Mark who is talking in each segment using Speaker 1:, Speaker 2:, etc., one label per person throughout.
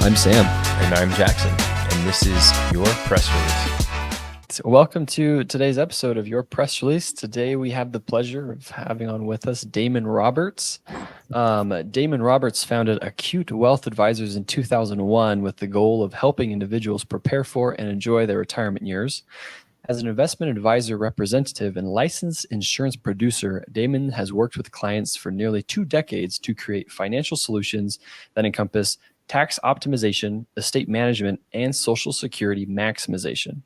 Speaker 1: I'm Sam.
Speaker 2: And I'm Jackson, and this is Your Press Release.
Speaker 1: So welcome to today's episode of Your Press Release. Today we have the pleasure of having on with us Damon Roberts. Damon Roberts founded Acute Wealth Advisors in 2001 with the goal of helping individuals prepare for and enjoy their retirement years. As an investment advisor representative and licensed insurance producer, Damon has worked with clients for nearly 2 decades to create financial solutions that encompass tax optimization, estate management, and Social Security maximization.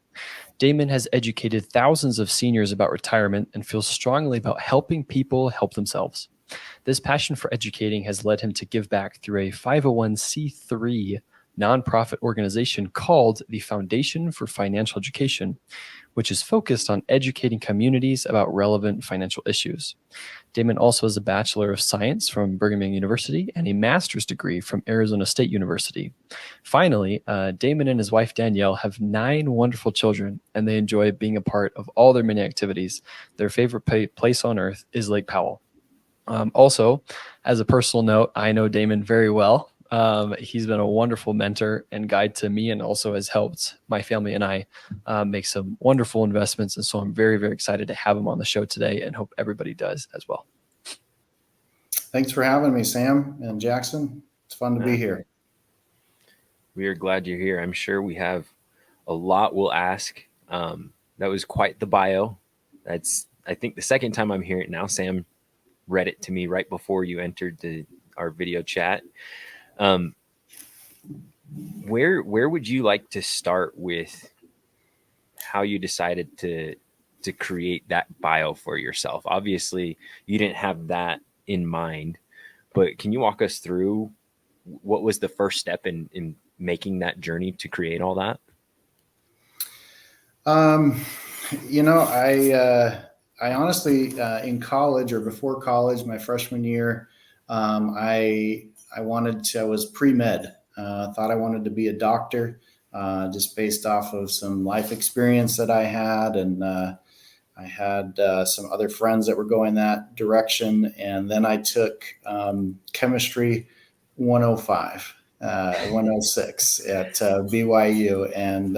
Speaker 1: Damon has educated thousands of seniors about retirement and feels strongly about helping people help themselves. This passion for educating has led him to give back through a 501c3 nonprofit organization called the Foundation for Financial Education, which is focused on educating communities about relevant financial issues. Damon also has a Bachelor of Science from Brigham Young University and a master's degree from Arizona State University. Finally, Damon and his wife Danielle have 9 wonderful children, and they enjoy being a part of all their many activities. Their favorite place on earth is Lake Powell. Also, as a personal note, I know Damon very well. He's been a wonderful mentor and guide to me, and also has helped my family and I make some wonderful investments. And so I'm very, very excited to have him on the show today, and hope everybody does as well.
Speaker 3: Thanks for having me, Sam and Jackson. It's fun to be here.
Speaker 2: We are glad you're here. I'm sure we have a lot we'll ask. That was quite the bio. That's, I think, the second time I'm hearing it now. Sam read it to me right before you entered our video chat. Where would you like to start with how you decided to create that bio for yourself? Obviously, you didn't have that in mind, but can you walk us through what was the first step in making that journey to create all that?
Speaker 3: I honestly, in college or before college, my freshman year, I was pre-med. Thought I wanted to be a doctor, just based off of some life experience that I had. And I had some other friends that were going that direction. And then I took chemistry 105, 106 at BYU, and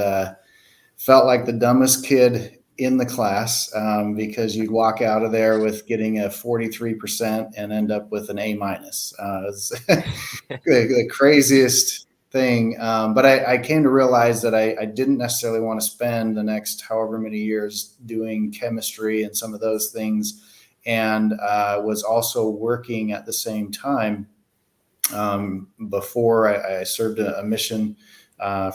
Speaker 3: felt like the dumbest kid in the class, because you'd walk out of there with getting a 43% and end up with an A-. It's the craziest thing. But I came to realize that I didn't necessarily want to spend the next however many years doing chemistry and some of those things, and was also working at the same time. Before I served a mission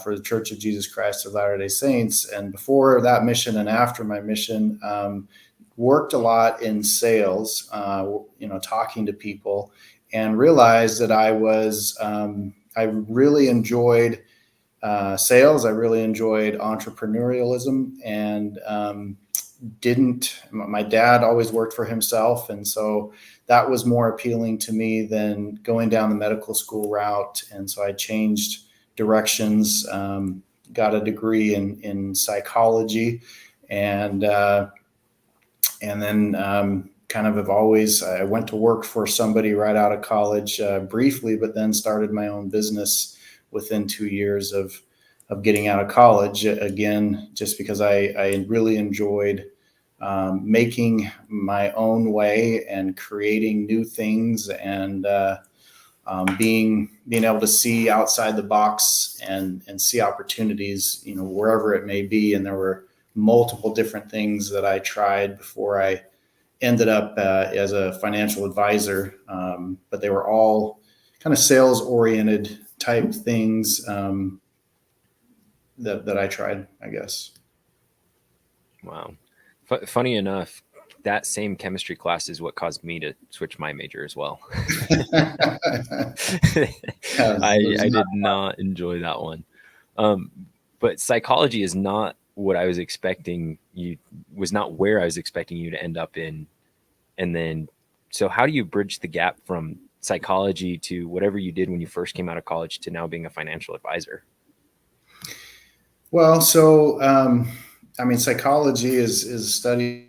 Speaker 3: for the Church of Jesus Christ of Latter-day Saints. And before that mission and after my mission, worked a lot in sales, talking to people, and realized that I really enjoyed sales. I really enjoyed entrepreneurialism, and my dad always worked for himself. And so that was more appealing to me than going down the medical school route. And so I changed directions, got a degree in psychology, and then kind of have always, I went to work for somebody right out of college briefly, but then started my own business within 2 years of getting out of college, again, just because I really enjoyed making my own way and creating new things, and being able to see outside the box and see opportunities, wherever it may be. And there were multiple different things that I tried before I ended up as a financial advisor, but they were all kind of sales oriented type things that I tried, I guess.
Speaker 2: Wow. Funny enough, that same chemistry class is what caused me to switch my major as well. I did not enjoy that one. But psychology is not what I was expecting was not where I was expecting you to end up in. And then, so how do you bridge the gap from psychology to whatever you did when you first came out of college to now being a financial advisor?
Speaker 3: Well, so, psychology is study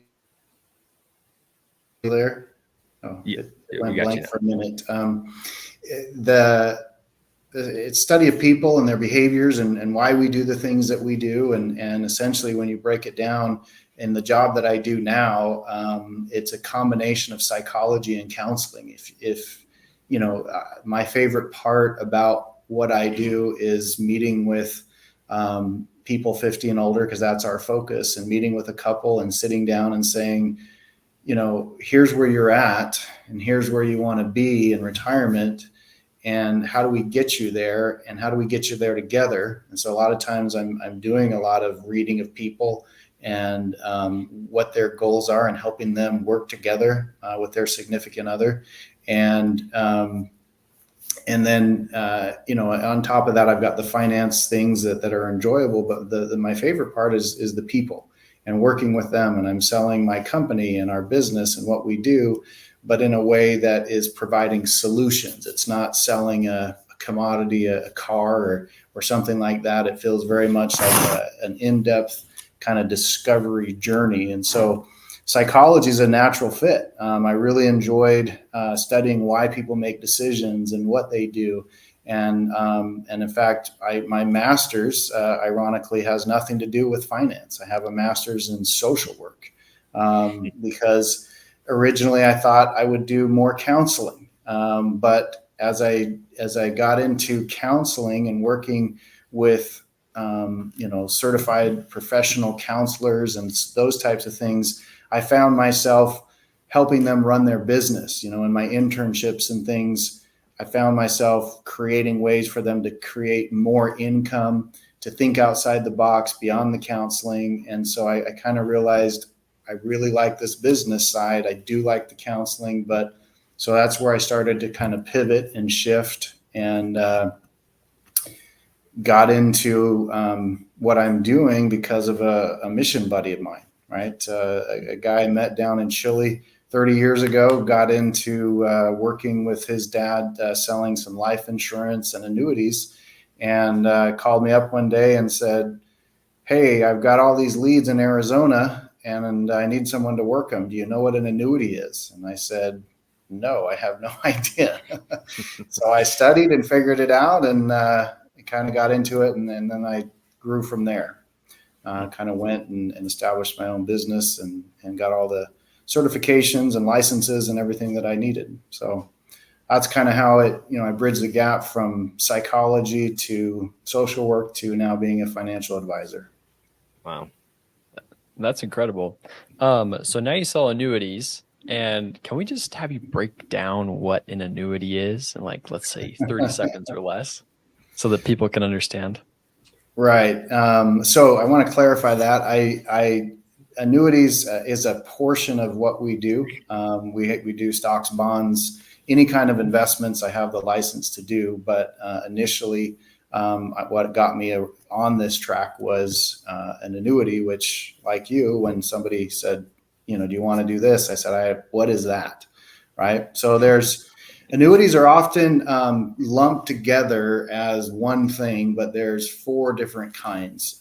Speaker 3: there. Oh,
Speaker 2: yeah,
Speaker 3: it went
Speaker 2: we got
Speaker 3: blank
Speaker 2: you
Speaker 3: for a minute. it's study of people and their behaviors and why we do the things that we do. And essentially, when you break it down in the job that I do now, it's a combination of psychology and counseling. If my favorite part about what I do is meeting with people 50 and older, because that's our focus, and meeting with a couple and sitting down and saying, here's where you're at and here's where you want to be in retirement. And how do we get you there? And how do we get you there together? And so a lot of times I'm doing a lot of reading of people and what their goals are and helping them work together with their significant other. And then, on top of that, I've got the finance things that are enjoyable. But my favorite part is the people and working with them. And I'm selling my company and our business and what we do, but in a way that is providing solutions. It's not selling a commodity, a car or something like that. It feels very much like an in-depth kind of discovery journey. And so psychology is a natural fit. I really enjoyed studying why people make decisions and what they do. And in fact, my master's, ironically, has nothing to do with finance. I have a master's in social work because originally I thought I would do more counseling. But as I got into counseling and working with certified professional counselors and those types of things, I found myself helping them run their business. In my internships and things, I found myself creating ways for them to create more income, to think outside the box beyond the counseling. And so I kind of realized I really like this business side. I do like the counseling, but so that's where I started to kind of pivot and shift and got into what I'm doing because of a mission buddy of mine, right? A guy I met down in Chile 30 years ago, got into working with his dad, selling some life insurance and annuities, and called me up one day and said, "Hey, I've got all these leads in Arizona and I need someone to work them. Do you know what an annuity is?" And I said, "No, I have no idea." So I studied and figured it out and kind of got into it. And then I grew from there, kind of went and established my own business and got all the certifications and licenses and everything that I needed. So that's kind of how I bridged the gap from psychology to social work to now being a financial advisor.
Speaker 2: Wow.
Speaker 1: That's incredible. So now you sell annuities, and can we just have you break down what an annuity is in, like, let's say 30 seconds or less so that people can understand?
Speaker 3: Right. So I want to clarify that. Annuities is a portion of what we do. We do stocks, bonds, any kind of investments I have the license to do. But initially, what got me on this track was an annuity, which, like you, when somebody said, do you want to do this? I said, what is that? Right. So annuities are often lumped together as one thing, but there's 4 different kinds.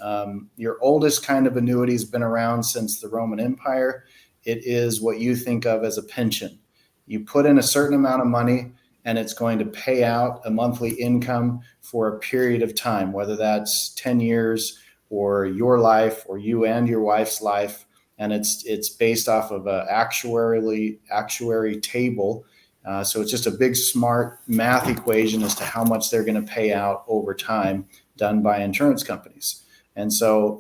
Speaker 3: Your oldest kind of annuity has been around since the Roman Empire. It is what you think of as a pension. You put in a certain amount of money and it's going to pay out a monthly income for a period of time, whether that's 10 years or your life or you and your wife's life. And it's based off of an actuary table. So it's just a big, smart math equation as to how much they're going to pay out over time, done by insurance companies. And so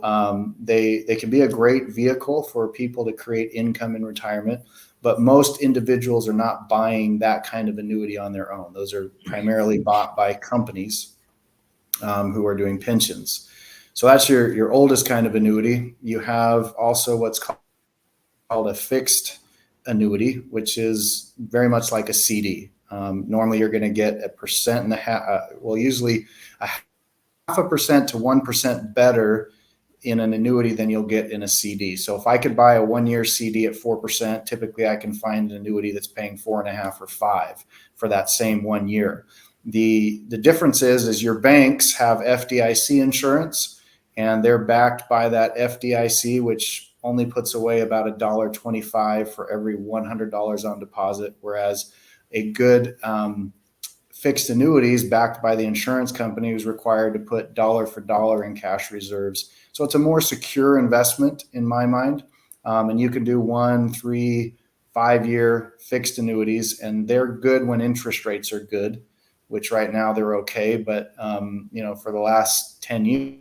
Speaker 3: they can be a great vehicle for people to create income in retirement. But most individuals are not buying that kind of annuity on their own. Those are primarily bought by companies who are doing pensions. So that's your oldest kind of annuity. You have also what's called a fixed annuity, which is very much like a CD. Normally, you're going to get 1.5%, usually 0.5% to 1% better in an annuity than you'll get in a CD. So if I could buy a 1-year CD at 4%, typically I can find an annuity that's paying 4.5 or 5 for that same 1 year. The difference is your banks have FDIC insurance, and they're backed by that FDIC, which only puts away about $1.25 for every $100 on deposit, whereas a good fixed annuities backed by the insurance company who's required to put dollar for dollar in cash reserves. So it's a more secure investment in my mind. And you can do 1, 3, 5-year fixed annuities, and they're good when interest rates are good, which right now they're okay. But, for the last 10 years,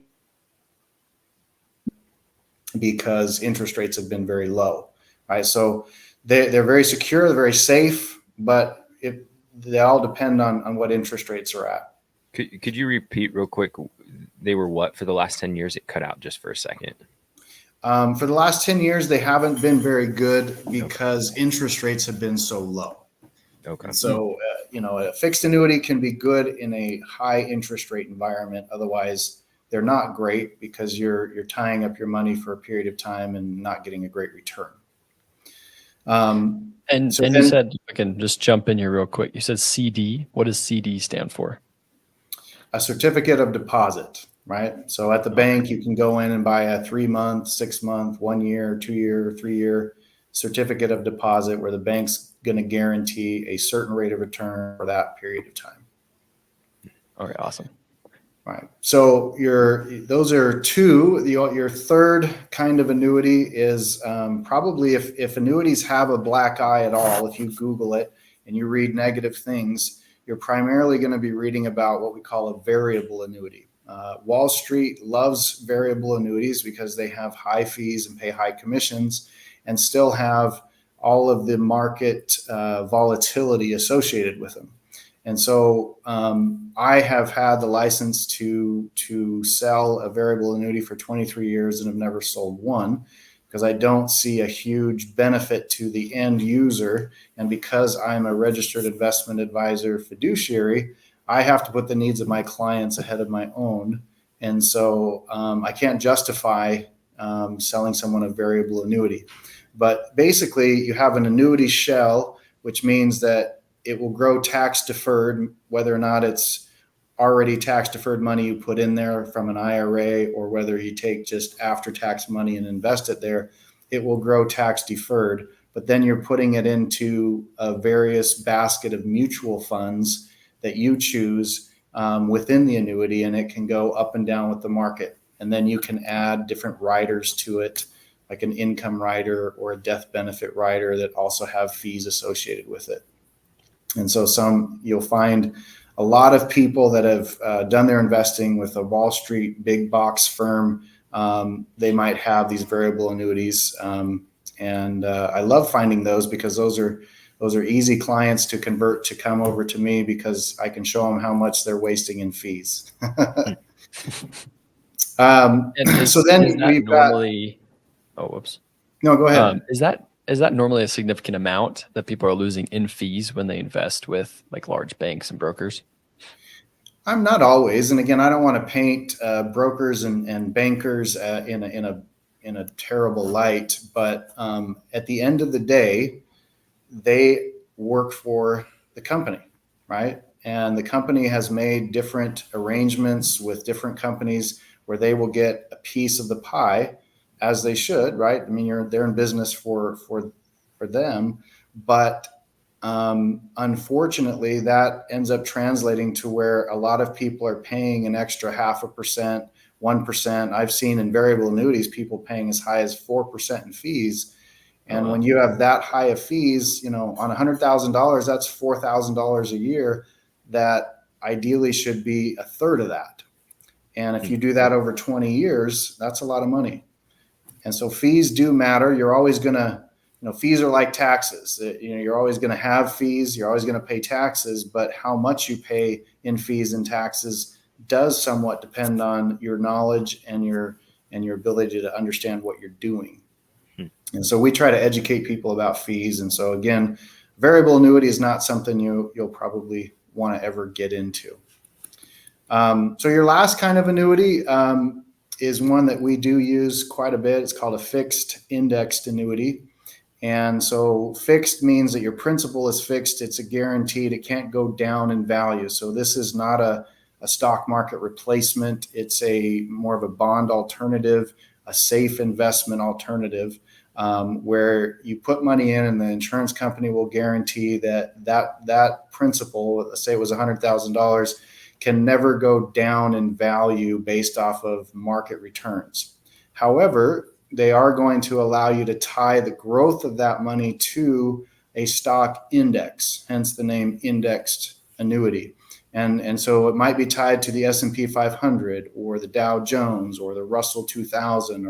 Speaker 3: because interest rates have been very low, right? So they're very secure, they're very safe, but they all depend on what interest rates are at.
Speaker 2: Could you repeat real quick? They were what for the last 10 years? It cut out just for a second.
Speaker 3: For the last 10 years, they haven't been very good because interest rates have been so low.
Speaker 2: Okay.
Speaker 3: So, a fixed annuity can be good in a high interest rate environment. Otherwise, they're not great because you're tying up your money for a period of time and not getting a great return.
Speaker 1: You said, I can just jump in here real quick. You said CD. What does CD stand for?
Speaker 3: A certificate of deposit, right? So at the bank, you can go in and buy a 3-month, 6-month, 1 year, 2 year, 3 year certificate of deposit where the bank's going to guarantee a certain rate of return for that period of time.
Speaker 1: Okay, awesome.
Speaker 3: Right. So those are two. Your third kind of annuity is probably if annuities have a black eye at all, if you Google it and you read negative things, you're primarily going to be reading about what we call a variable annuity. Wall Street loves variable annuities because they have high fees and pay high commissions and still have all of the market volatility associated with them. And so I have had the license to sell a variable annuity for 23 years and have never sold one because I don't see a huge benefit to the end user. And because I'm a registered investment advisor fiduciary, I have to put the needs of my clients ahead of my own. And so I can't justify selling someone a variable annuity. But basically, you have an annuity shell, which means that it will grow tax deferred, whether or not it's already tax deferred money you put in there from an IRA or whether you take just after tax money and invest it there, it will grow tax deferred. But then you're putting it into a various basket of mutual funds that you choose within the annuity, and it can go up and down with the market. And then you can add different riders to it, like an income rider or a death benefit rider that also have fees associated with it. And so you'll find a lot of people that have done their investing with a Wall Street big box firm. They might have these variable annuities. And I love finding those because those are easy clients to convert to come over to me because I can show them how much they're wasting in fees. So then we've
Speaker 1: normally, whoops.
Speaker 3: No, go ahead.
Speaker 1: Is that normally a significant amount that people are losing in fees when they invest with like large banks and brokers?
Speaker 3: I'm not always, and again, I don't want to paint brokers and bankers in a terrible light, but at the end of the day, they work for the company, right? And the company has made different arrangements with different companies where they will get a piece of the pie, as they should, right? I mean, they're in business for them, but unfortunately, that ends up translating to where a lot of people are paying an extra 0.5%, 1%. I've seen in variable annuities people paying as high as 4% in fees. And when you have that high of fees, on $100,000, that's $4,000 a year. That ideally should be a third of that. And if you do that over 20 years, that's a lot of money. And so fees do matter. You're always going to, fees are like taxes. You're always going to have fees. You're always going to pay taxes. But how much you pay in fees and taxes does somewhat depend on your knowledge and your ability to understand what you're doing. And so we try to educate people about fees. And so again, variable annuity is not something you'll probably want to ever get into. So your last kind of annuity is one that we do use quite a bit. It's called a fixed indexed annuity. And so fixed means that your principal is fixed. It's a guaranteed. It can't go down in value. So this is not a stock market replacement. It's more of a bond alternative, a safe investment alternative. where you put money in and the insurance company will guarantee that principal, let's say it was $100,000, can never go down in value based off of market returns. However, they are going to allow you to tie the growth of that money to a stock index, hence the name indexed annuity. And so it might be tied to the S&P 500 or the Dow Jones or the Russell 2000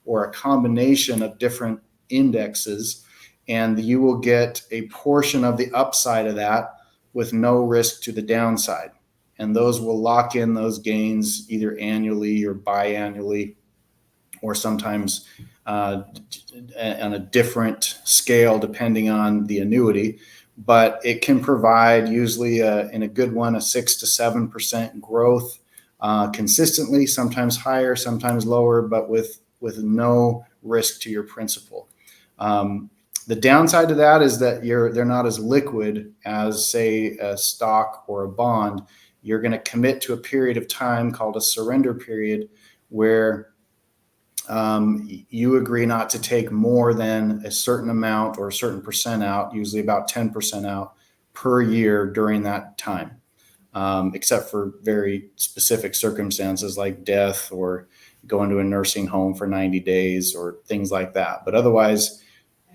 Speaker 3: or a combination of different indexes, and you will get a portion of the upside of that with no risk to the downside. And those will lock in those gains either annually or biannually, or sometimes on a different scale depending on the annuity. But it can provide usually in a good one, a 6 to 7% growth consistently, sometimes higher, sometimes lower, but with no risk to your principal. The downside to that is that they're not as liquid as, say, a stock or a bond. You're going to commit to a period of time called a surrender period, where you agree not to take more than a certain amount or a certain percent out, usually about 10% out per year during that time, except for very specific circumstances like death or going to a nursing home for 90 days or things like that. But otherwise,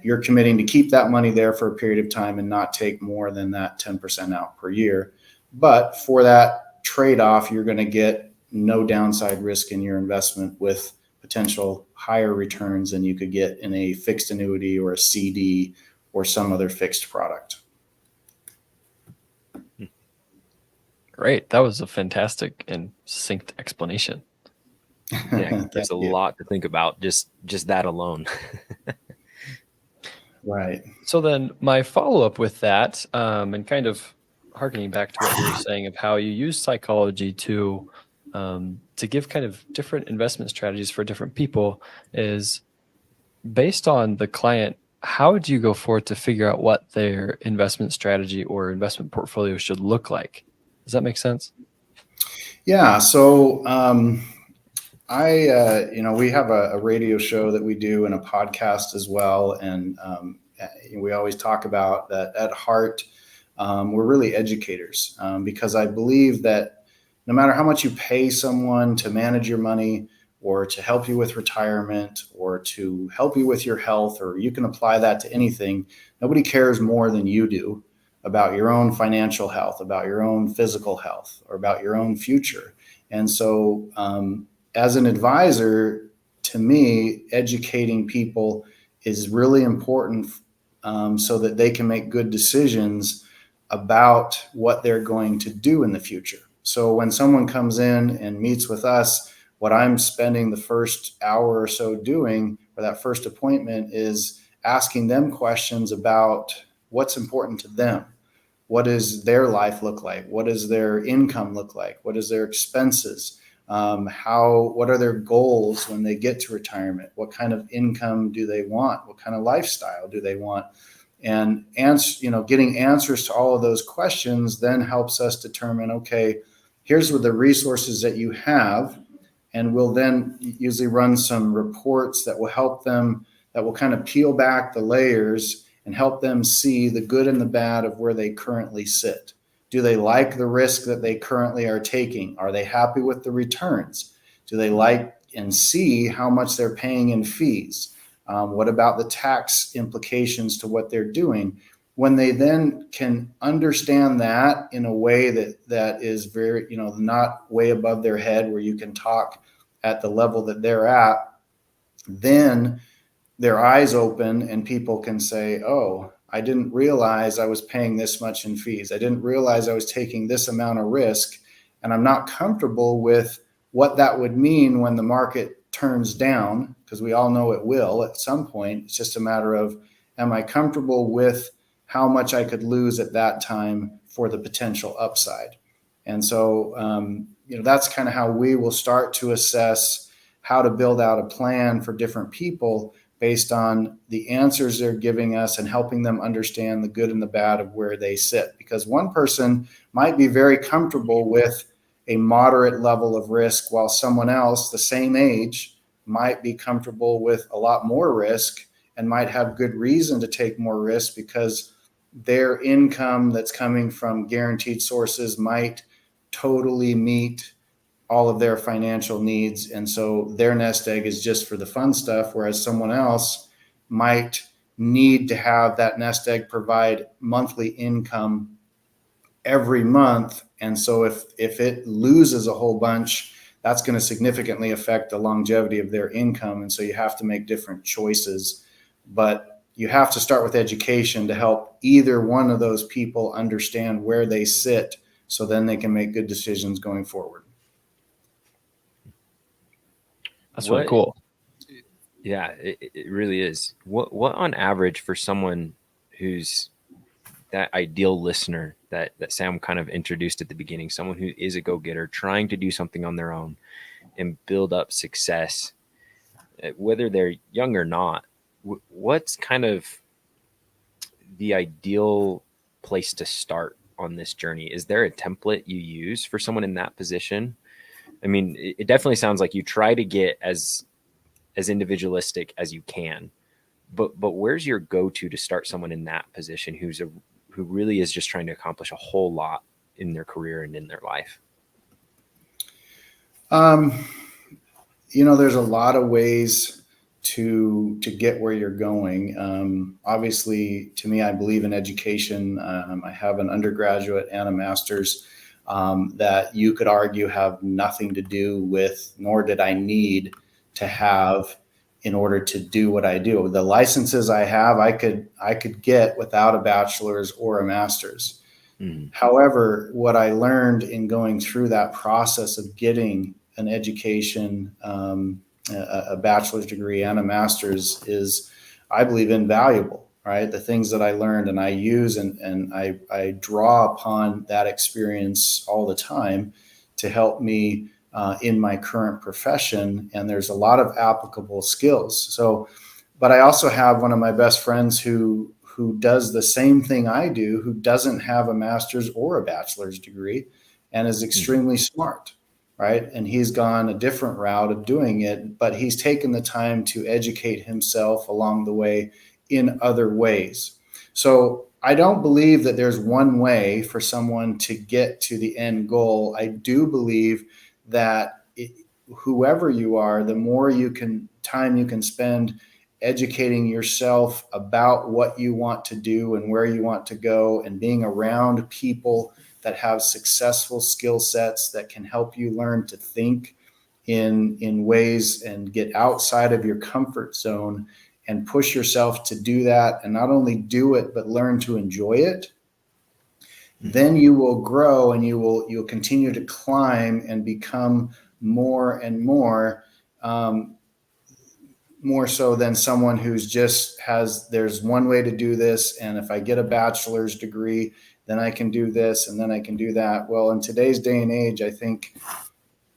Speaker 3: you're committing to keep that money there for a period of time and not take more than that 10% out per year. But for that trade-off, you're going to get no downside risk in your investment with potential higher returns than you could get in a fixed annuity or a CD or some other fixed product.
Speaker 1: Great. That was a fantastic and succinct explanation.
Speaker 2: Yeah, there's a lot to think about just that alone.
Speaker 3: Right.
Speaker 1: So then my follow-up with that, and kind of harkening back to what you were saying of how you use psychology to give kind of different investment strategies for different people, is based on the client, how do you go forward to figure out what their investment strategy or investment portfolio should look like? Does that make sense?
Speaker 3: Yeah. So we have a radio show that we do and a podcast as well. And we always talk about that at heart. We're really educators, because I believe that no matter how much you pay someone to manage your money or to help you with retirement or to help you with your health, or you can apply that to anything, nobody cares more than you do about your own financial health, about your own physical health, or about your own future. And so as an advisor, to me, educating people is really important so that they can make good decisions about what they're going to do in the future. So when someone comes in and meets with us, what I'm spending the first hour or so doing, or that first appointment, is asking them questions about what's important to them. What does their life look like? What does their income look like? What is their expenses? What are their goals when they get to retirement? What kind of income do they want? What kind of lifestyle do they want? And getting answers to all of those questions then helps us determine, okay, here's what the resources that you have. And we'll then usually run some reports that will help them, that will kind of peel back the layers and help them see the good and the bad of where they currently sit. Do they like the risk that they currently are taking? Are they happy with the returns? Do they like and see how much they're paying in fees? What about the tax implications to what they're doing? When they then can understand that in a way that is very, not way above their head, where you can talk at the level that they're at, then their eyes open and people can say, oh, I didn't realize I was paying this much in fees. I didn't realize I was taking this amount of risk, and I'm not comfortable with what that would mean when the market turns down, because we all know it will at some point. It's just a matter of, am I comfortable with how much I could lose at that time for the potential upside? And so, that's kind of how we will start to assess how to build out a plan for different people based on the answers they're giving us and helping them understand the good and the bad of where they sit. Because one person might be very comfortable with a moderate level of risk, while someone else the same age might be comfortable with a lot more risk and might have good reason to take more risk because their income that's coming from guaranteed sources might totally meet all of their financial needs. And so their nest egg is just for the fun stuff, whereas someone else might need to have that nest egg provide monthly income every month. And so if it loses a whole bunch, that's going to significantly affect the longevity of their income. And so you have to make different choices. But you have to start with education to help either one of those people understand where they sit, so then they can make good decisions going forward.
Speaker 1: That's really cool.
Speaker 2: Yeah, it really is. What on average for someone who's that ideal listener that Sam kind of introduced at the beginning, someone who is a go-getter trying to do something on their own and build up success, whether they're young or not, what's kind of the ideal place to start on this journey? Is there a template you use for someone in that position? I mean, it definitely sounds like you try to get as individualistic as you can, but where's your go-to to start someone in that position who really is just trying to accomplish a whole lot in their career and in their life?
Speaker 3: There's a lot of ways to get where you're going. Obviously, to me, I believe in education. I have an undergraduate and a master's that you could argue have nothing to do with, nor did I need to have in order to do what I do. The licenses I have, I could get without a bachelor's or a master's. Mm-hmm. However, what I learned in going through that process of getting an education, a bachelor's degree and a master's, is, I believe, invaluable, right? The things that I learned and I use and I draw upon that experience all the time to help me in my current profession. And there's a lot of applicable skills. So, but I also have one of my best friends who does the same thing I do, who doesn't have a master's or a bachelor's degree and is extremely smart, right? And he's gone a different route of doing it, but he's taken the time to educate himself along the way in other ways. So I don't believe that there's one way for someone to get to the end goal. I do believe that whoever you are, the more time you can spend educating yourself about what you want to do and where you want to go, and being around people that have successful skill sets that can help you learn to think in ways and get outside of your comfort zone and push yourself to do that, and not only do it, but learn to enjoy it. Then you will grow and you'll continue to climb and become more and more so than someone who's just there's one way to do this. And if I get a bachelor's degree, then I can do this and then I can do that. Well, in today's day and age, I think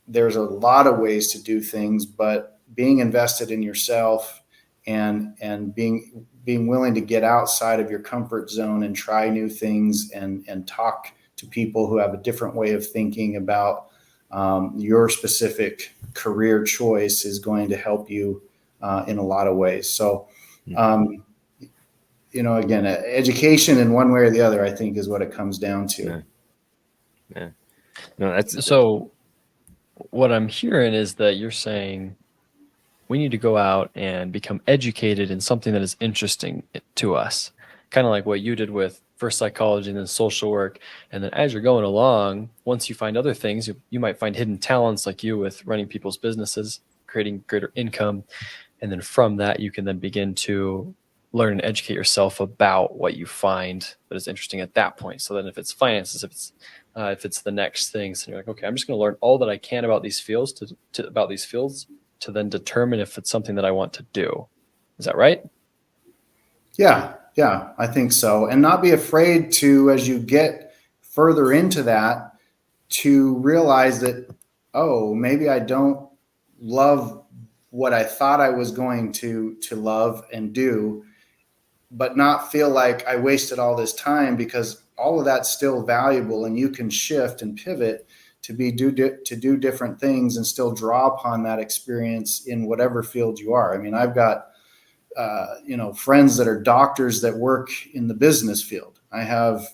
Speaker 3: there's a lot of ways to do things, but being invested in yourself and being willing to get outside of your comfort zone and try new things and talk to people who have a different way of thinking about your specific career choice is going to help you in a lot of ways. So, again, education in one way or the other, I think, is what it comes down to.
Speaker 2: Yeah. No, that's
Speaker 1: so. What I'm hearing is that you're saying we need to go out and become educated in something that is interesting to us, kind of like what you did with first psychology and then social work. And then as you're going along, once you find other things, you might find hidden talents like you with running people's businesses, creating greater income. And then from that, you can then begin to learn and educate yourself about what you find that is interesting at that point. So then if it's finances, if it's the next things, and you're like, okay, I'm just going to learn all that I can about these fields to then determine if it's something that I want to do. Is that right?
Speaker 3: Yeah, I think so. And not be afraid to, as you get further into that, to realize that, oh, maybe I don't love what I thought I was going to love and do, but not feel like I wasted all this time, because all of that's still valuable, and you can shift and pivot to do different things and still draw upon that experience in whatever field you are. I mean, I've got friends that are doctors that work in the business field. I have,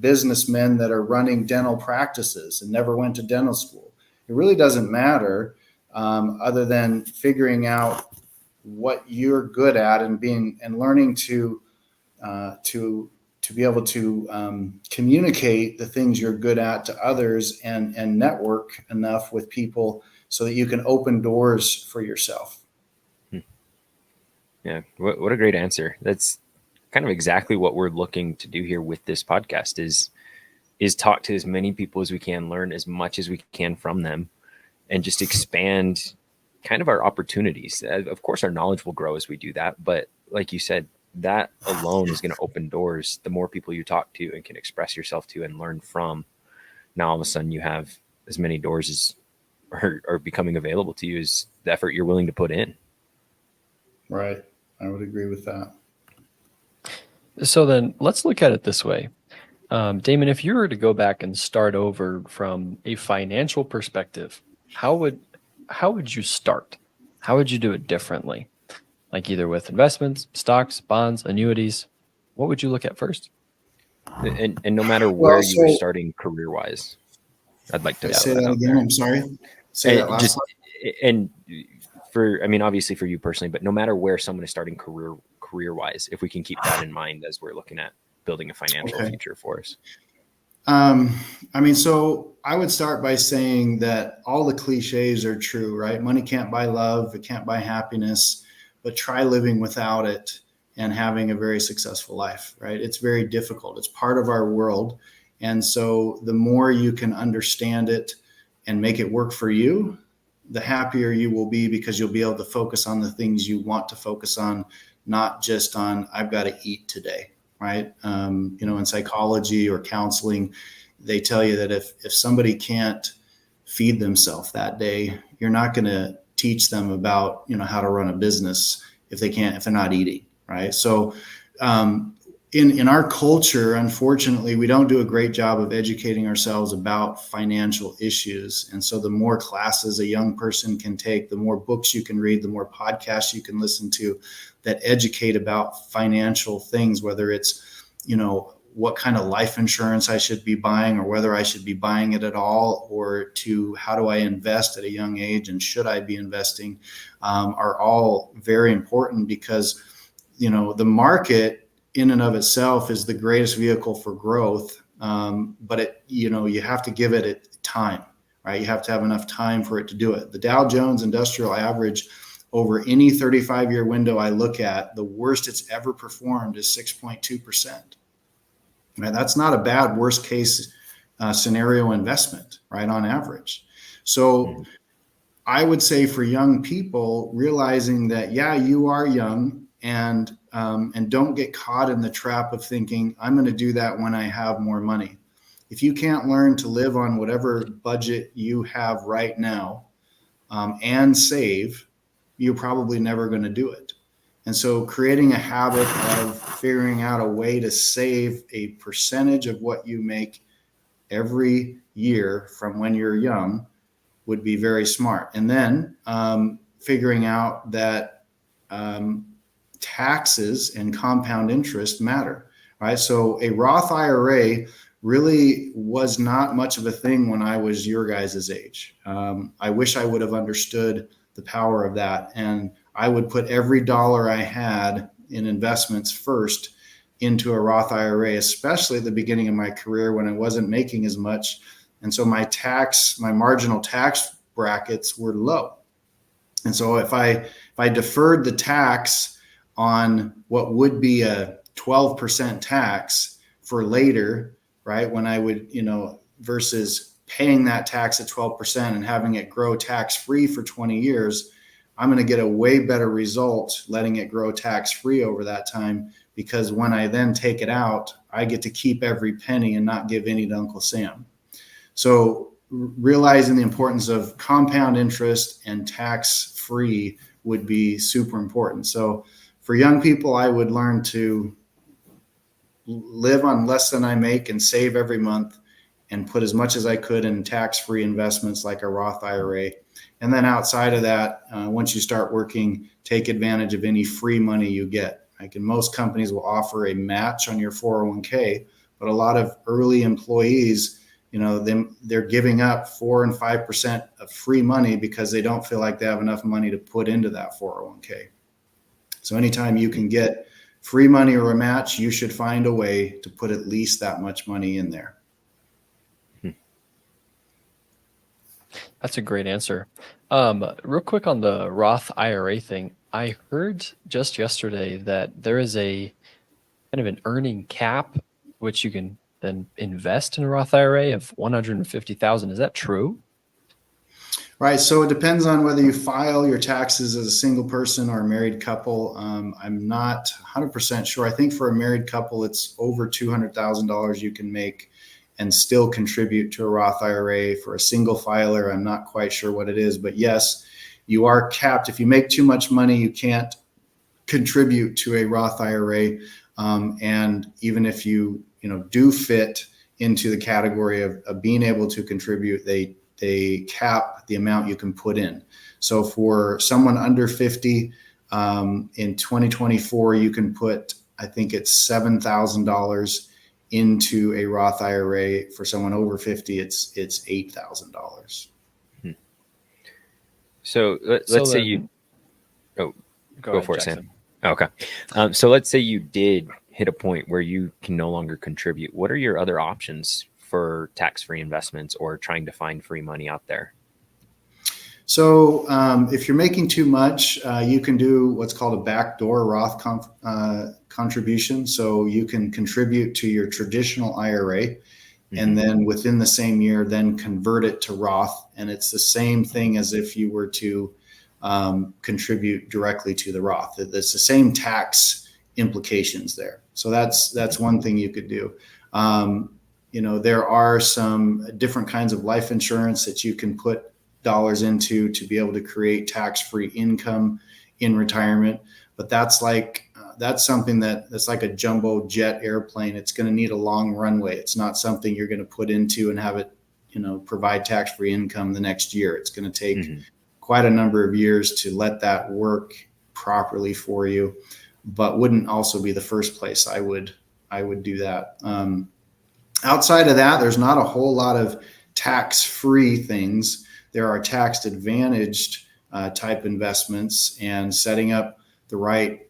Speaker 3: businessmen that are running dental practices and never went to dental school. It really doesn't matter, other than figuring out what you're good at and learning to be able to communicate the things you're good at to others and network enough with people so that you can open doors for yourself.
Speaker 2: Yeah. What a great answer. That's kind of exactly what we're looking to do here with this podcast is talk to as many people as we can, learn as much as we can from them, and just expand kind of our opportunities. Of course, our knowledge will grow as we do that. But like you said, that alone is going to open doors. The more people you talk to and can express yourself to and learn from, now all of a sudden you have as many doors as are becoming available to you as the effort you're willing to put in.
Speaker 3: Right. I would agree with that.
Speaker 1: So then let's look at it this way. Damon, if you were to go back and start over from a financial perspective, how would you start? How would you do it differently? Like either with investments, stocks, bonds, annuities, what would you look at first?
Speaker 2: And no matter where you were starting career-wise, I'd like to
Speaker 3: say that again. I'm sorry. Say that last one.
Speaker 2: And obviously for you personally, but no matter where someone is starting career-wise, if we can keep that in mind as we're looking at building a financial future for us.
Speaker 3: So I would start by saying that all the cliches are true, right? Money can't buy love. It can't buy happiness, but try living without it and having a very successful life, right? It's very difficult. It's part of our world. And so the more you can understand it and make it work for you, the happier you will be, because you'll be able to focus on the things you want to focus on, not just on, I've got to eat today, right? In psychology or counseling, they tell you that if somebody can't feed themselves that day, you're not going to teach them about, how to run a business if they're not eating, right? So in our culture, unfortunately, we don't do a great job of educating ourselves about financial issues. And so the more classes a young person can take, the more books you can read, the more podcasts you can listen to that educate about financial things, whether it's, what kind of life insurance I should be buying, or whether I should be buying it at all, or to how do I invest at a young age and should I be investing, are all very important, because, the market in and of itself is the greatest vehicle for growth. But you have to give it time, right? You have to have enough time for it to do it. The Dow Jones Industrial Average over any 35-year window I look at, the worst it's ever performed is 6.2%. Right? That's not a bad worst case scenario investment, right, on average. So I would say for young people, realizing that, you are young, and don't get caught in the trap of thinking, I'm going to do that when I have more money. If you can't learn to live on whatever budget you have right now and save, you're probably never going to do it. And so creating a habit of figuring out a way to save a percentage of what you make every year from when you're young would be very smart. And then figuring out that taxes and compound interest matter, right? So a Roth IRA really was not much of a thing when I was your guys' age. I wish I would have understood the power of that. And I would put every dollar I had in investments first into a Roth IRA, especially at the beginning of my career when I wasn't making as much. And so my marginal tax brackets were low. And so if I deferred the tax on what would be a 12% tax for later, right, when I would, versus paying that tax at 12% and having it grow tax-free for 20 years, I'm going to get a way better result letting it grow tax-free over that time, because when I then take it out, I get to keep every penny and not give any to Uncle Sam. So realizing the importance of compound interest and tax-free would be super important. So for young people, I would learn to live on less than I make and save every month, and put as much as I could in tax-free investments like a Roth IRA. And then outside of that, once you start working, take advantage of any free money you get. Like in most companies will offer a match on your 401k, but a lot of early employees, they're giving up 4 and 5% of free money because they don't feel like they have enough money to put into that 401k. So anytime you can get free money or a match, you should find a way to put at least that much money in there.
Speaker 1: That's a great answer. Real quick on the Roth IRA thing, I heard just yesterday that there is a kind of an earning cap, which you can then invest in a Roth IRA of 150,000. Is that true?
Speaker 3: Right. So it depends on whether you file your taxes as a single person or a married couple. I'm not 100% sure. I think for a married couple, it's over $200,000 you can make and still contribute to a Roth IRA. For a single filer, I'm not quite sure what it is, but yes, you are capped. If you make too much money, you can't contribute to a Roth IRA. And even if you do fit into the category of being able to contribute, they cap the amount you can put in. So for someone under 50, in 2024, you can put, I think it's $7,000 into a Roth IRA. For someone over 50, it's $8,000.
Speaker 2: So let's say you, go for it,
Speaker 1: Jackson.
Speaker 2: Sam. Okay. So let's say you did hit a point where you can no longer contribute. What are your other options for tax-free investments or trying to find free money out there?
Speaker 3: So if you're making too much, you can do what's called a backdoor Roth contribution. So you can contribute to your traditional IRA and then within the same year, then convert it to Roth. And it's the same thing as if you were to contribute directly to the Roth. It's the same tax implications there. So that's one thing you could do. There are some different kinds of life insurance that you can put dollars into to be able to create tax-free income in retirement. But that's something that's like a jumbo jet airplane. It's going to need a long runway. It's not something you're going to put into and have it, provide tax-free income the next year. It's going to take quite a number of years to let that work properly for you, but wouldn't also be the first place I would do that. Outside of that, there's not a whole lot of tax-free things. There are tax-advantaged type investments, and setting up the right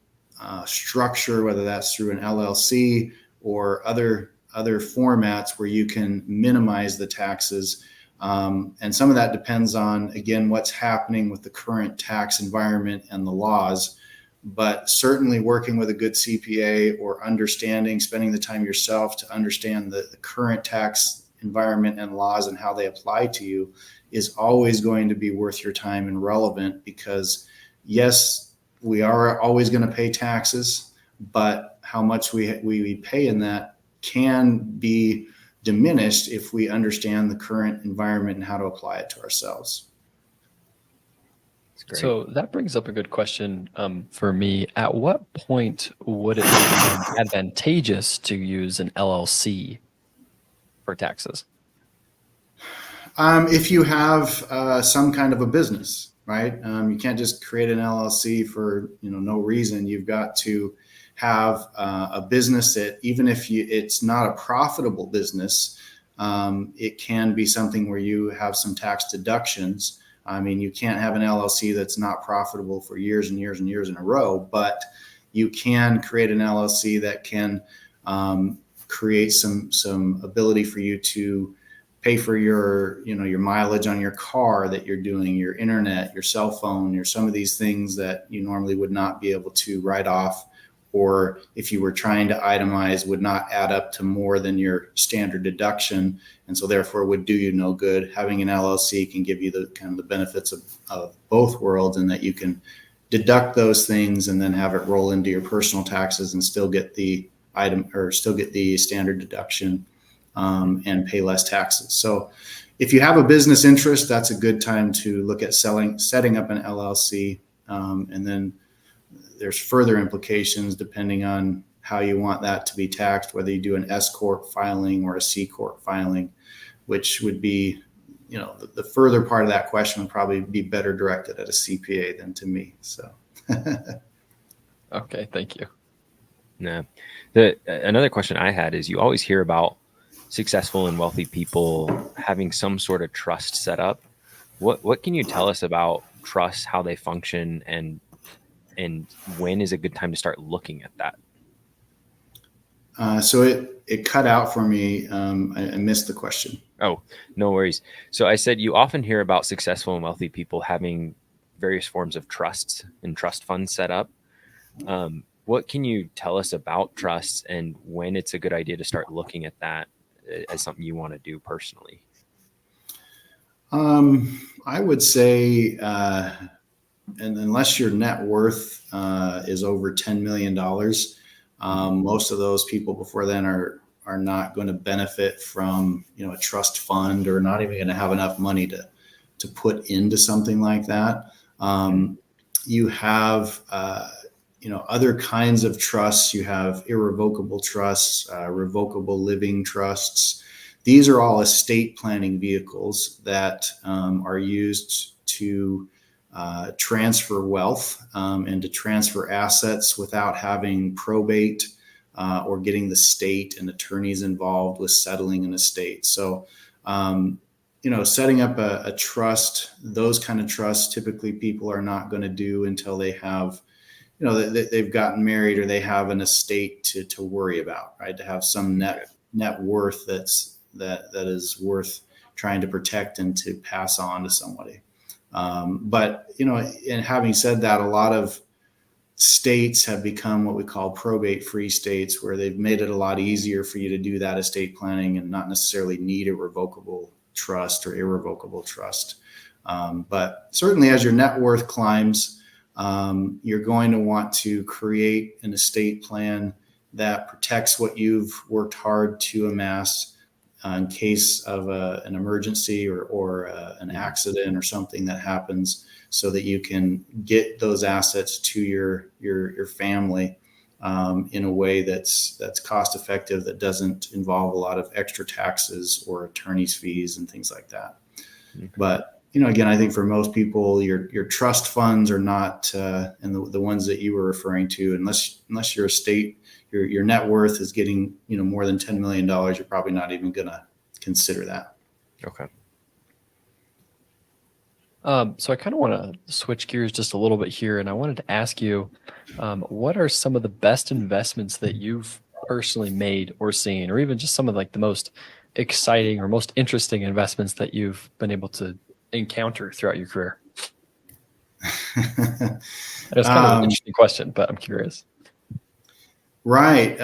Speaker 3: structure, whether that's through an LLC or other formats where you can minimize the taxes. And some of that depends on, again, what's happening with the current tax environment and the laws. But certainly working with a good CPA or spending the time yourself to understand the current tax environment and laws and how they apply to you is always going to be worth your time and relevant, because yes, we are always going to pay taxes, but how much we pay in that can be diminished if we understand the current environment and how to apply it to ourselves.
Speaker 1: So that brings up a good question for me. At what point would it become advantageous to use an LLC for taxes?
Speaker 3: If you have some kind of a business, right? You can't just create an LLC for no reason. You've got to have a business that, even if it's not a profitable business, it can be something where you have some tax deductions. I mean, you can't have an LLC that's not profitable for years and years and years in a row, but you can create an LLC that can create some ability for you to pay for your mileage on your car that you're doing, your internet, your cell phone, some of these things that you normally would not be able to write off, or if you were trying to itemize, would not add up to more than your standard deduction, and so therefore would do you no good. Having an LLC can give you the kind of the benefits of both worlds, and that you can deduct those things and then have it roll into your personal taxes and still get the standard deduction and pay less taxes. So if you have a business interest, that's a good time to look at setting up an LLC, and then there's further implications depending on how you want that to be taxed, whether you do an S corp filing or a C corp filing, which would be, the further part of that question would probably be better directed at a CPA than to me. So.
Speaker 1: Okay, thank you.
Speaker 2: Yeah. Another question I had is, you always hear about successful and wealthy people having some sort of trust set up. What can you tell us about trusts, how they function, and when is a good time to start looking at that?
Speaker 3: So it cut out for me. I missed the question.
Speaker 2: Oh, no worries. So I said, you often hear about successful and wealthy people having various forms of trusts and trust funds set up. What can you tell us about trusts and when it's a good idea to start looking at that as something you want to do personally?
Speaker 3: I would say, and unless your net worth is over $10 million, most of those people before then are not going to benefit from, a trust fund, or not even going to have enough money to put into something like that. You have, other kinds of trusts. You have irrevocable trusts, revocable living trusts. These are all estate planning vehicles that are used to transfer wealth and to transfer assets without having probate or getting the state and attorneys involved with settling an estate. So, setting up a trust, those kind of trusts, typically people are not going to do until they have, they've gotten married or they have an estate to worry about, right? To have some net worth that is worth trying to protect and to pass on to somebody. But, and having said that, a lot of states have become what we call probate-free states, where they've made it a lot easier for you to do that estate planning and not necessarily need a revocable trust or irrevocable trust. But certainly as your net worth climbs, you're going to want to create an estate plan that protects what you've worked hard to amass in case of an emergency or an accident or something that happens, so that you can get those assets to your family in a way that's cost effective, that doesn't involve a lot of extra taxes or attorney's fees and things like that. Okay. But again, I think for most people, your trust funds are not, and the ones that you were referring to, unless your estate, your net worth is getting, more than $10 million, you're probably not even going to consider that.
Speaker 2: Okay.
Speaker 1: So I kind of want to switch gears just a little bit here, and I wanted to ask you, what are some of the best investments that you've personally made or seen, or even just some of the most exciting or most interesting investments that you've been able to encounter throughout your career? It's kind of an interesting question, but I'm curious.
Speaker 3: Right.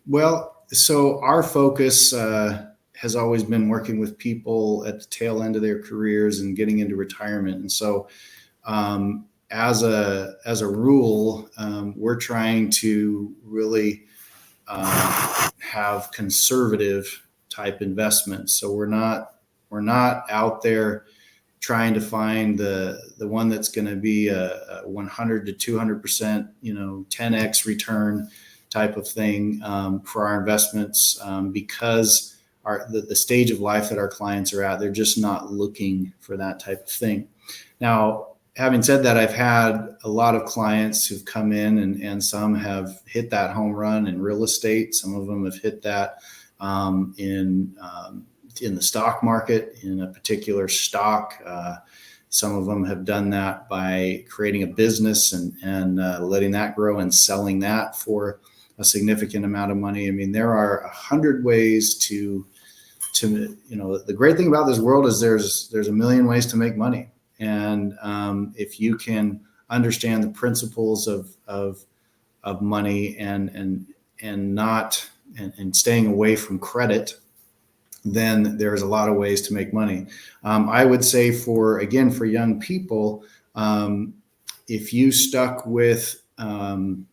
Speaker 3: Well, so our focus has always been working with people at the tail end of their careers and getting into retirement. And so as a rule, we're trying to really have conservative type investments. So we're not out there trying to find the one that's going to be a 100 to 200%, 10x return type of thing for our investments, because the stage of life that our clients are at, they're just not looking for that type of thing. Now, having said that, I've had a lot of clients who've come in and some have hit that home run in real estate. Some of them have hit that in the stock market, in a particular stock. Some of them have done that by creating a business and letting that grow and selling that for a significant amount of money. I mean, there are 100 ways to the great thing about this world is there's a million ways to make money. And if you can understand the principles of money and staying away from credit, then there's a lot of ways to make money. I would say for young people, if you stuck with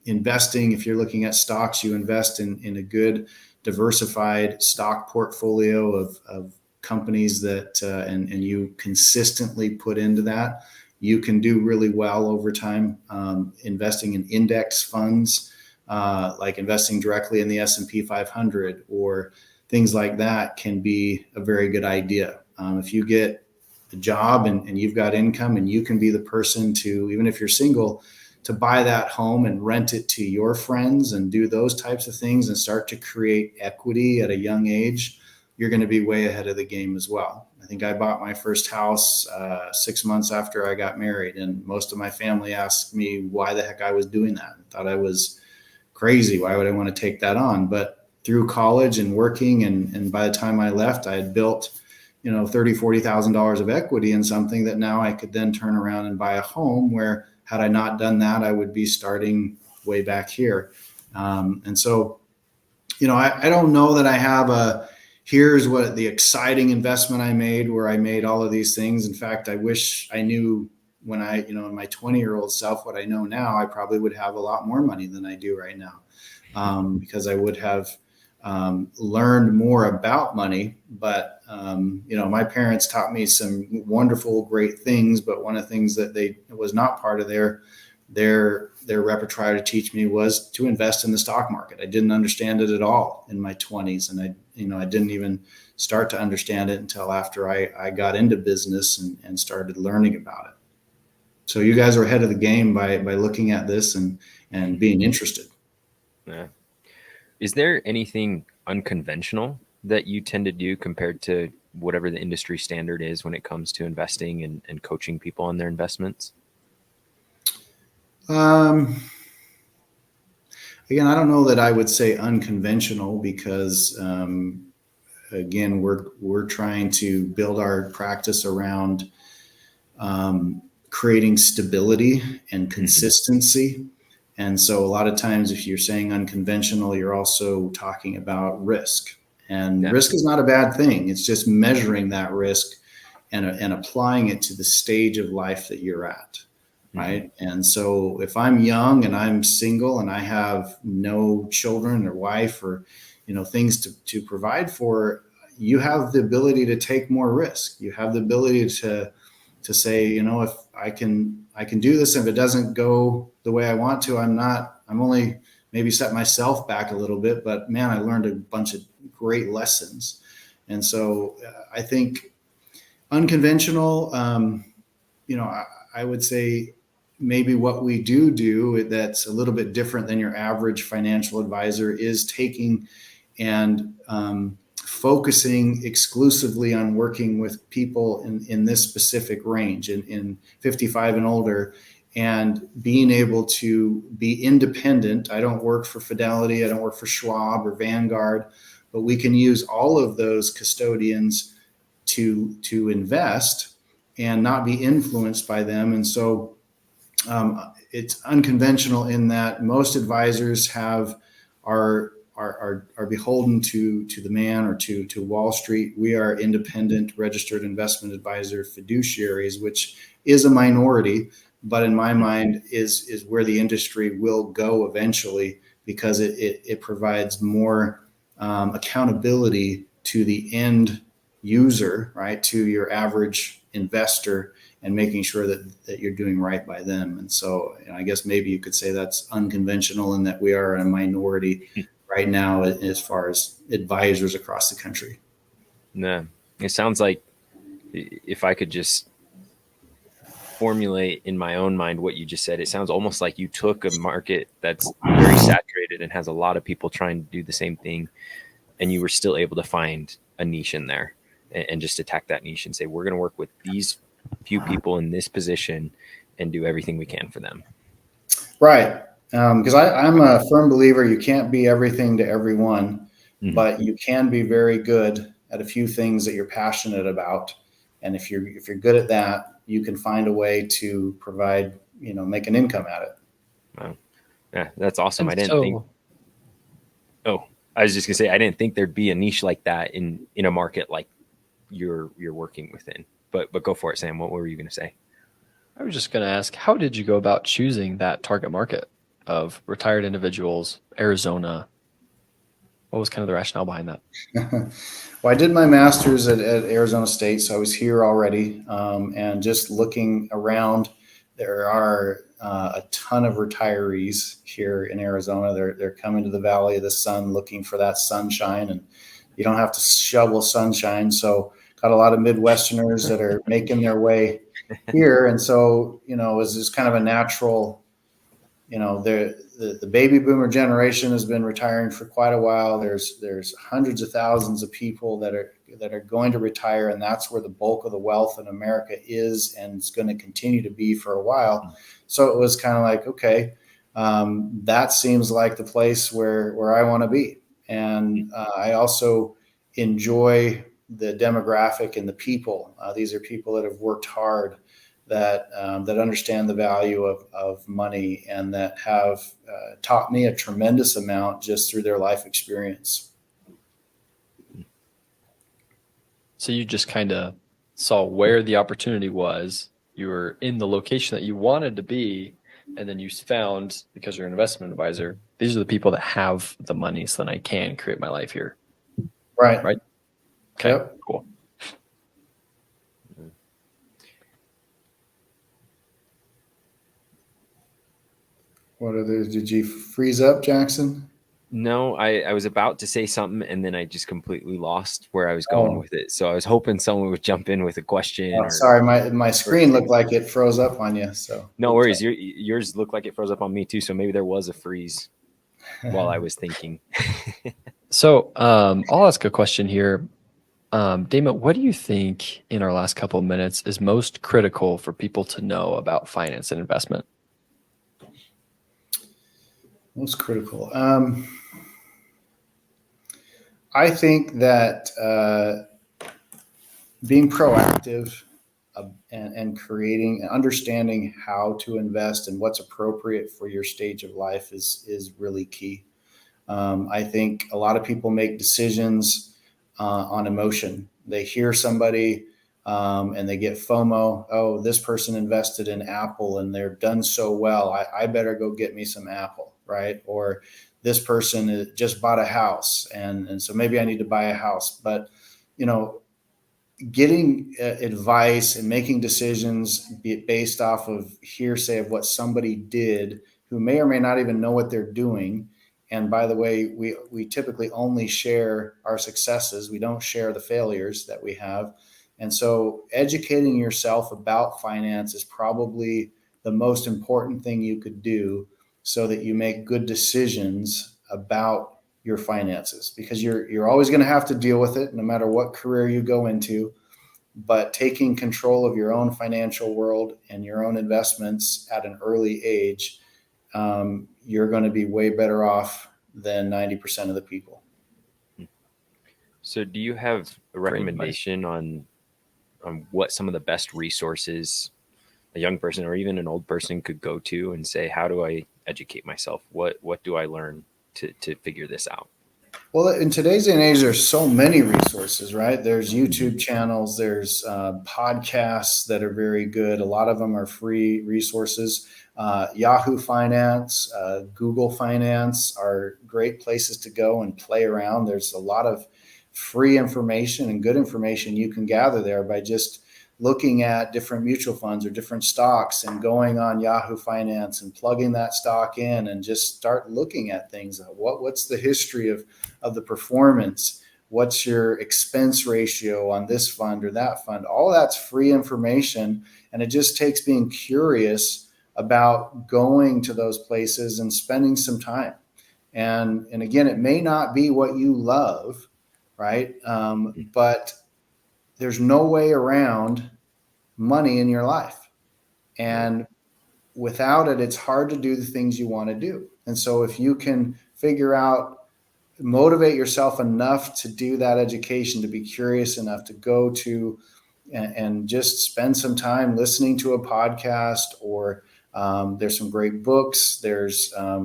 Speaker 3: investing, if you're looking at stocks, you invest in a good diversified stock portfolio of companies that and you consistently put into that, you can do really well over time. Investing in index funds, like investing directly in the S&P 500 or things like that can be a very good idea. If you get a job and you've got income and you can be the person to, even if you're single, to buy that home and rent it to your friends and do those types of things and start to create equity at a young age, you're going to be way ahead of the game as well. I think I bought my first house 6 months after I got married, and most of my family asked me why the heck I was doing that. I thought I was crazy. Why would I want to take that on? But through college and working, and by the time I left, I had built, $30,000-$40,000 of equity in something that now I could then turn around and buy a home where, had I not done that, I would be starting way back here. And so, I don't know that I have here's what the exciting investment I made where I made all of these things. In fact, I wish I knew when in my 20-year-old self, what I know now, I probably would have a lot more money than I do right now, because I would have learned more about money. But, my parents taught me some wonderful, great things. But one of the things that was not part of their repertoire to teach me was to invest in the stock market. I didn't understand it at all in my 20s. And I didn't even start to understand it until after I got into business and started learning about it. So you guys are ahead of the game by looking at this and being interested.
Speaker 2: Yeah. Is there anything unconventional that you tend to do compared to whatever the industry standard is when it comes to investing and coaching people on their investments?
Speaker 3: Again, I don't know that I would say unconventional because, again, we're trying to build our practice around creating stability and consistency. And so a lot of times if you're saying unconventional, you're also talking about risk. And risk is not a bad thing. It's just measuring that risk and applying it to the stage of life that you're at. Right. And so if I'm young and I'm single and I have no children or wife or, things to provide for, you have the ability to take more risk. You have the ability to say, if I can do this, if it doesn't go the way I want to, I'm only maybe set myself back a little bit, but man, I learned a bunch of great lessons. And so I think unconventional, I would say maybe what we do that's a little bit different than your average financial advisor is taking and focusing exclusively on working with people in this specific range, in 55 and older, and being able to be independent. I don't work for Fidelity, I don't work for Schwab or Vanguard, but we can use all of those custodians to invest and not be influenced by them. And so it's unconventional in that most advisors are beholden to the man or to Wall Street. We are independent registered investment advisor fiduciaries, which is a minority, but in my mind is where the industry will go eventually, because it provides more accountability to the end user, right, to your average investor, and making sure that you're doing right by them. And so I guess maybe you could say that's unconventional in that we are a minority right now as far as advisors across the country.
Speaker 2: No, it sounds like, if I could just formulate in my own mind what you just said, it sounds almost like you took a market that's very saturated and has a lot of people trying to do the same thing, and you were still able to find a niche in there and just attack that niche and say, we're going to work with these few people in this position and do everything we can for them.
Speaker 3: Right. Because I'm a firm believer you can't be everything to everyone, but you can be very good at a few things that you're passionate about. And if you're good at that, you can find a way to provide, make an income at it.
Speaker 2: Wow. Yeah, that's awesome.
Speaker 1: And
Speaker 2: I was just gonna say, I didn't think there'd be a niche like that in a market like you're working within, but go for it, Sam. What were you going to say?
Speaker 1: I was just going to ask, how did you go about choosing that target market of retired individuals, Arizona? What was kind of the rationale behind that?
Speaker 3: Well, I did my master's at Arizona State, so I was here already. And just looking around, there are a ton of retirees here in Arizona. They're coming to the Valley of the Sun looking for that sunshine, and you don't have to shovel sunshine. So got a lot of Midwesterners that are making their way here. And so, it's just kind of a natural, the baby boomer generation has been retiring for quite a while. There's hundreds of thousands of people that are going to retire, and that's where the bulk of the wealth in America is, and it's going to continue to be for a while. So it was kind of like, okay, that seems like the place where I want to be. And I also enjoy the demographic and the people. These are people that have worked hard, that understand the value of money, and that have taught me a tremendous amount just through their life experience.
Speaker 1: So you just kind of saw where the opportunity was. You were in the location that you wanted to be, and then you found, because you're an investment advisor, these are the people that have the money, so then I can create my life here.
Speaker 3: Right.
Speaker 1: Right. Okay.
Speaker 3: Yep.
Speaker 1: Cool.
Speaker 3: What are those? Did you freeze up, Jackson?
Speaker 2: No, I was about to say something, and then I just completely lost where I was going with it. So I was hoping someone would jump in with a question.
Speaker 3: Sorry, my screen looked like it froze up on you. So
Speaker 2: no worries. Yours looked like it froze up on me too. So maybe there was a freeze while I was thinking.
Speaker 1: So I'll ask a question here. Damon, what do you think in our last couple of minutes is most critical for people to know about finance and investment?
Speaker 3: Most critical. I think that being proactive and creating and understanding how to invest and what's appropriate for your stage of life is really key. I think a lot of people make decisions on emotion. They hear somebody and they get FOMO. Oh, this person invested in Apple and they're done so well. I better go get me some Apple, right? Or this person just bought a house, and so maybe I need to buy a house. But, getting advice and making decisions based off of hearsay of what somebody did who may or may not even know what they're doing. And by the way, we typically only share our successes. We don't share the failures that we have. And so educating yourself about finance is probably the most important thing you could do so that you make good decisions about your finances, because you're always going to have to deal with it no matter what career you go into. But taking control of your own financial world and your own investments at an early age, you're going to be way better off than 90% of the people.
Speaker 2: So do you have a recommendation on what some of the best resources a young person or even an old person could go to and say, how do I educate myself? What do I learn to figure this out?
Speaker 3: Well, in today's day and age, there's so many resources, right? There's YouTube channels, there's podcasts that are very good. A lot of them are free resources. Yahoo Finance, Google Finance are great places to go and play around. There's a lot of free information and good information you can gather there by just looking at different mutual funds or different stocks and going on Yahoo Finance and plugging that stock in and just start looking at things. What's the history of the performance? What's your expense ratio on this fund or that fund? All that's free information. And it just takes being curious about going to those places and spending some time. And again, it may not be what you love, right? But there's no way around money in your life. And without it, it's hard to do the things you want to do. And so if you can motivate yourself enough to do that education, to be curious enough to go to and just spend some time listening to a podcast, or there's some great books. There's, I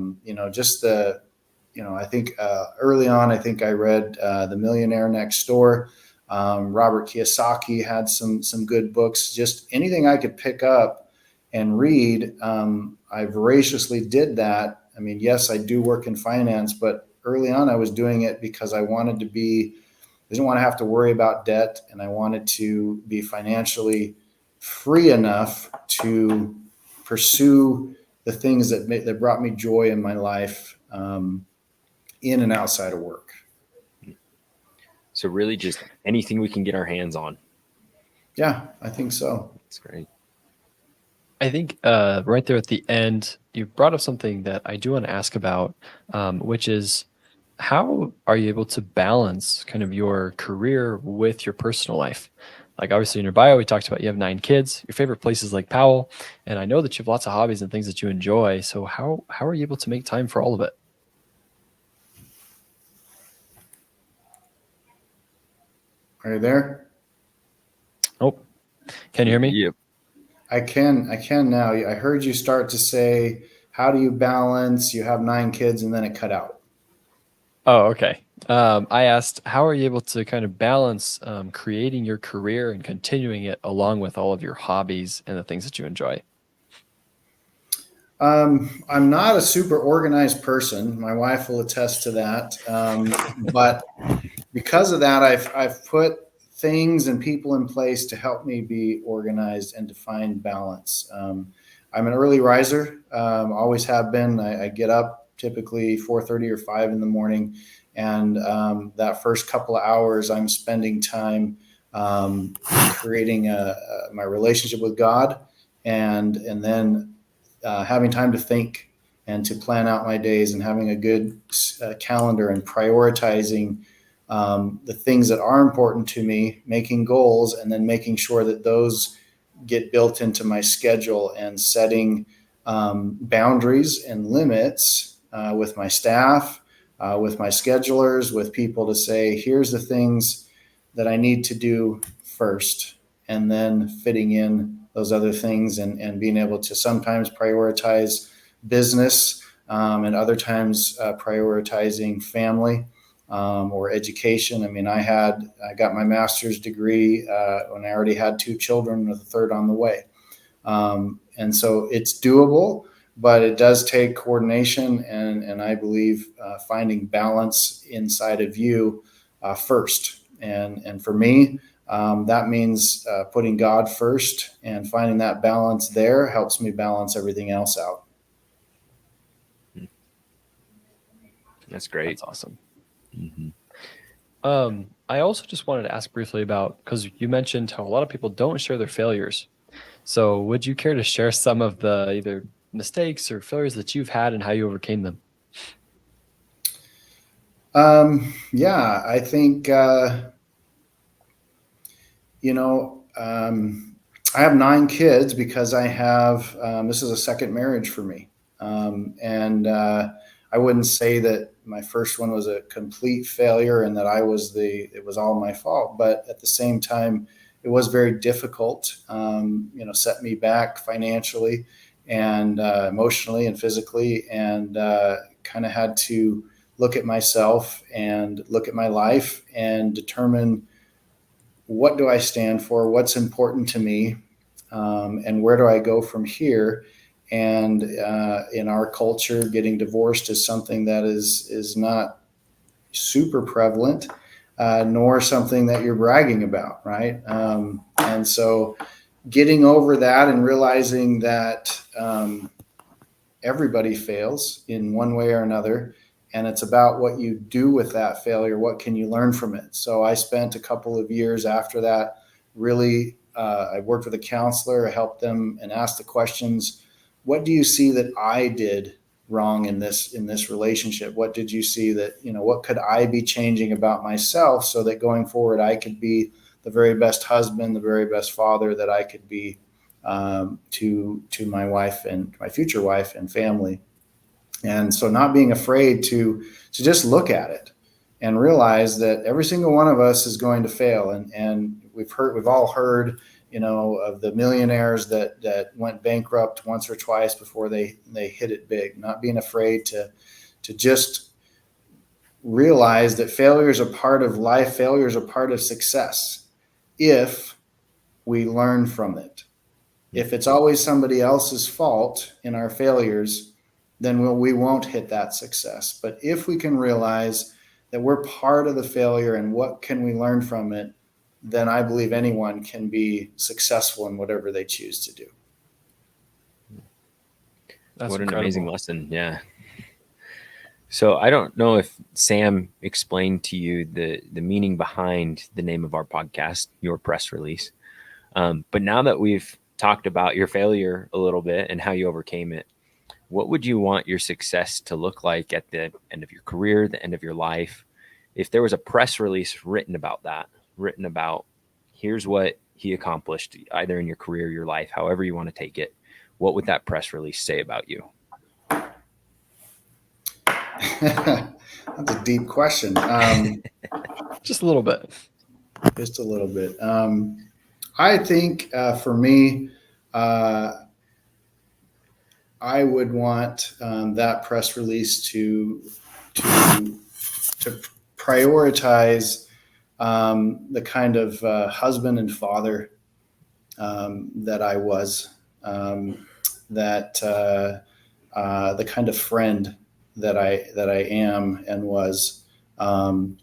Speaker 3: think early on, I think I read The Millionaire Next Door. Robert Kiyosaki had some good books. Just anything I could pick up and read. I voraciously did that. I mean, yes, I do work in finance, but early on I was doing it because I didn't want to have to worry about debt, and I wanted to be financially free enough to pursue the things that brought me joy in my life, in and outside of work.
Speaker 2: So really just anything we can get our hands on.
Speaker 3: Yeah, I think so.
Speaker 2: That's great.
Speaker 1: I think right there at the end, you brought up something that I do want to ask about, which is how are you able to balance kind of your career with your personal life? Like obviously in your bio, we talked about you have 9 kids, your favorite places like Powell, and I know that you have lots of hobbies and things that you enjoy. So how are you able to make time for all of it?
Speaker 3: Are you there?
Speaker 1: Oh, can you hear me?
Speaker 2: Yep.
Speaker 3: I can now. I heard you start to say, how do you balance? You have 9 kids, and then it cut out.
Speaker 1: Oh, okay. I asked, how are you able to kind of balance creating your career and continuing it along with all of your hobbies and the things that you enjoy?
Speaker 3: I'm not a super organized person. My wife will attest to that. But because of that, I've put things and people in place to help me be organized and to find balance. I'm an early riser, always have been. I get up typically 4:30 or 5 in the morning, and that first couple of hours, I'm spending time creating my relationship with God, and then having time to think and to plan out my days, and having a good calendar, and prioritizing the things that are important to me, making goals, and then making sure that those get built into my schedule, and setting boundaries and limits with my staff, with my schedulers, with people, to say, here's the things that I need to do first, and then fitting in those other things, and being able to sometimes prioritize business, and other times prioritizing family or education. I mean, I got my master's degree when I already had 2 children, with a third on the way. And so it's doable, but it does take coordination, and I believe finding balance inside of you first. And for me, that means putting God first, and finding that balance there helps me balance everything else out.
Speaker 2: That's great.
Speaker 1: That's awesome.
Speaker 2: Mm-hmm.
Speaker 1: I also just wanted to ask briefly about, because you mentioned how a lot of people don't share their failures. So would you care to share some of the either mistakes or failures that you've had and how you overcame them?
Speaker 3: Yeah, I think, I have 9 kids because I have, this is a second marriage for me. And I wouldn't say that my first one was a complete failure and that it was all my fault, but at the same time, it was very difficult, set me back financially, and emotionally and physically, and kind of had to look at myself and look at my life and determine, what do I stand for? What's important to me? And where do I go from here? And in our culture, getting divorced is something that is not super prevalent, nor something that you're bragging about, right? And so getting over that and realizing that everybody fails in one way or another, and it's about what you do with that failure. What can you learn from it? So I spent a couple of years after that, really, I worked with a counselor. I helped them and asked the questions, what do you see that I did wrong in this relationship? What did you see that, what could I be changing about myself, so that going forward, I could be the very best husband, the very best father that I could be to my wife and my future wife and family. And so not being afraid to just look at it and realize that every single one of us is going to fail. And we've all heard, of the millionaires that went bankrupt once or twice before they hit it big. Not being afraid to just realize that failure is a part of life. Failure is a part of success if we learn from it. If it's always somebody else's fault in our failures, then we won't hit that success. But if we can realize that we're part of the failure and what can we learn from it, then I believe anyone can be successful in whatever they choose to do.
Speaker 1: That's
Speaker 2: what an
Speaker 1: incredible.
Speaker 2: amazing lesson. Yeah. So I don't know if Sam explained to you the meaning behind the name of our podcast, Your Press Release. But now that we've talked about your failure a little bit and how you overcame it, what would you want your success to look like at the end of your career, the end of your life? If there was a press release written about that, written about here's what he accomplished, either in your career, your life, however you want to take it, what would that press release say about you?
Speaker 3: That's a deep question.
Speaker 1: Just a little bit.
Speaker 3: Just a little bit. I think for me, I would want that press release to prioritize the kind of husband and father that I was, the kind of friend that I am and was, and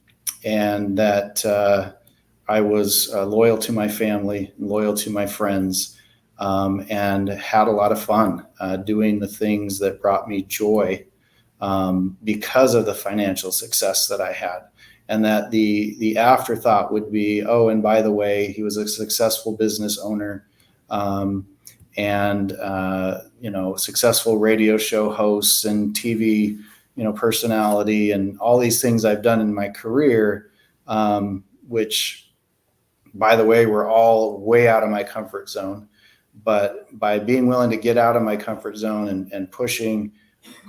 Speaker 3: that I was loyal to my family, loyal to my friends, and had a lot of fun doing the things that brought me joy because of the financial success that I had. And that the afterthought would be, oh, and by the way, he was a successful business owner, and successful radio show hosts and TV, personality, and all these things I've done in my career, which, by the way, were all way out of my comfort zone. But by being willing to get out of my comfort zone and pushing,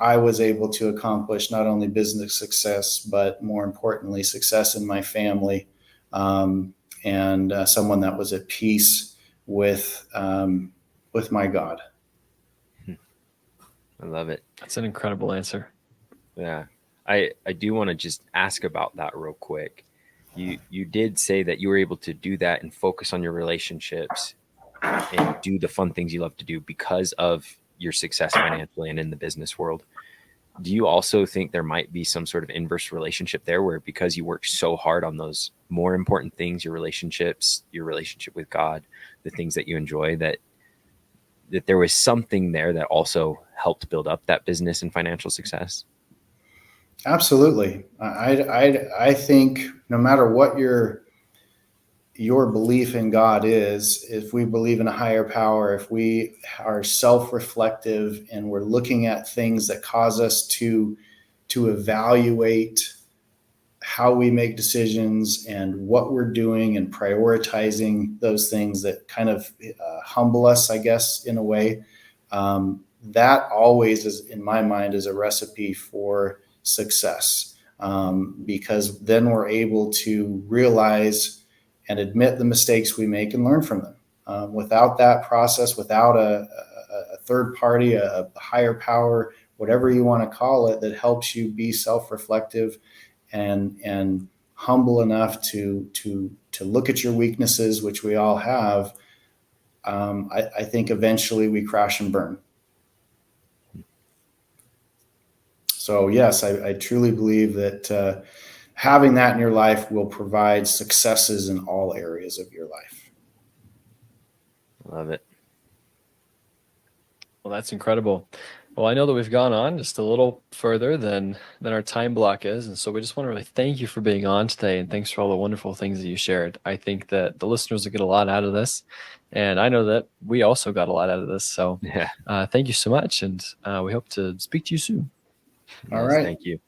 Speaker 3: I was able to accomplish not only business success, but more importantly, success in my family, and someone that was at peace with my God.
Speaker 2: I love it.
Speaker 1: That's an incredible answer.
Speaker 2: Yeah. I do want to just ask about that real quick. You did say that you were able to do that and focus on your relationships and do the fun things you love to do because of your success financially and in the business world. Do you also think there might be some sort of inverse relationship there where because you work so hard on those more important things, your relationships, your relationship with God, the things that you enjoy, that there was something there that also helped build up that business and financial success?
Speaker 3: Absolutely. I think no matter what your belief in God is, if we believe in a higher power, if we are self-reflective and we're looking at things that cause us to evaluate how we make decisions and what we're doing and prioritizing those things that kind of humble us, I guess, in a way, that always is, in my mind, is a recipe for success, because then we're able to realize and admit the mistakes we make and learn from them. Without that process, without a third party, a higher power, whatever you want to call it, that helps you be self-reflective and humble enough to look at your weaknesses, which we all have, I think eventually we crash and burn. So yes, I truly believe that having that in your life will provide successes in all areas of your life.
Speaker 2: Love it.
Speaker 1: Well, that's incredible. Well, I know that we've gone on just a little further than our time block is, and so we just want to really thank you for being on today, and thanks for all the wonderful things that you shared. I think that the listeners will get a lot out of this, and I know that we also got a lot out of this. So
Speaker 2: Yeah.
Speaker 1: thank you so much, and we hope to speak to you soon.
Speaker 3: All right.
Speaker 2: Thank you.